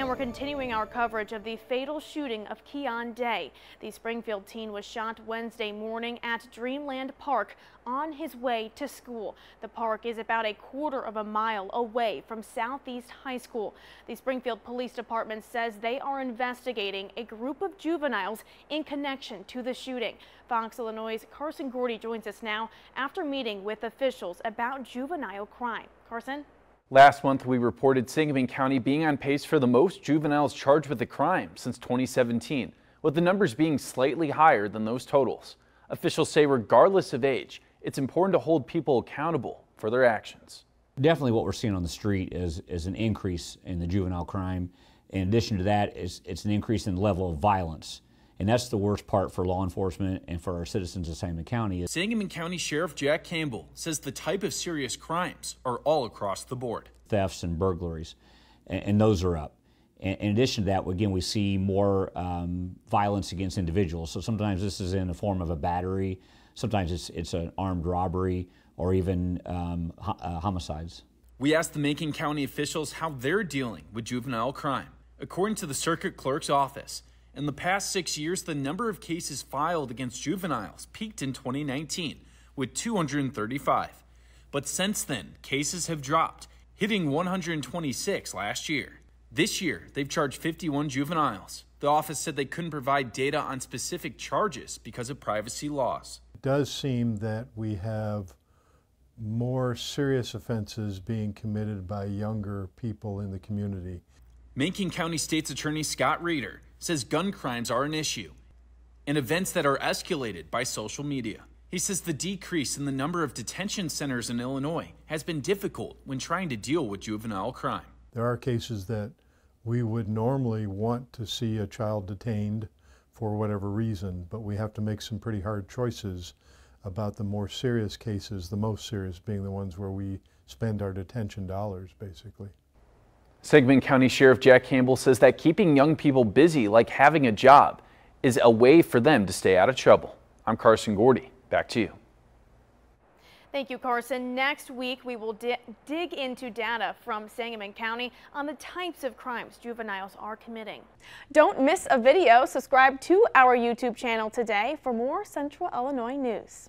And we're continuing our coverage of the fatal shooting of Keon Day. The Springfield teen was shot Wednesday morning at Dreamland Park on his way to school. The park is about a quarter of a mile away from Southeast High School. The Springfield Police Department says they are investigating a group of juveniles in connection to the shooting. Fox Illinois' Carson Gordy joins us now after meeting with officials about juvenile crime. Carson? Last month, we reported Sangamon County being on pace for the most juveniles charged with the crime since 2017, with the numbers being slightly higher than those totals. Officials say regardless of age, it's important to hold people accountable for their actions. Definitely what we're seeing on the street is an increase in the juvenile crime. In addition to that, it's an increase in the level of violence. And that's the worst part for law enforcement and for our citizens of Sangamon County. Sangamon County Sheriff Jack Campbell says the type of serious crimes are all across the board. Thefts and burglaries, and those are up. And in addition to that, again, we see more violence against individuals. So sometimes this is in the form of a battery, sometimes it's an armed robbery, or even homicides. We asked the Macon County officials how they're dealing with juvenile crime. According to the circuit clerk's office, in the past 6 years, the number of cases filed against juveniles peaked in 2019 with 235. But since then, cases have dropped, hitting 126 last year. This year, they've charged 51 juveniles. The office said they couldn't provide data on specific charges because of privacy laws. It does seem that we have more serious offenses being committed by younger people in the community. Macon County State's Attorney Scott Reeder says gun crimes are an issue and events that are escalated by social media. He says the decrease in the number of detention centers in Illinois has been difficult when trying to deal with juvenile crime. There are cases that we would normally want to see a child detained for whatever reason, but we have to make some pretty hard choices about the more serious cases, the most serious being the ones where we spend our detention dollars, basically. Sangamon County Sheriff Jack Campbell says that keeping young people busy, like having a job, is a way for them to stay out of trouble. I'm Carson Gordy. Back to you. Thank you, Carson. Next week, we will dig into data from Sangamon County on the types of crimes juveniles are committing. Don't miss a video. Subscribe to our YouTube channel today for more Central Illinois news.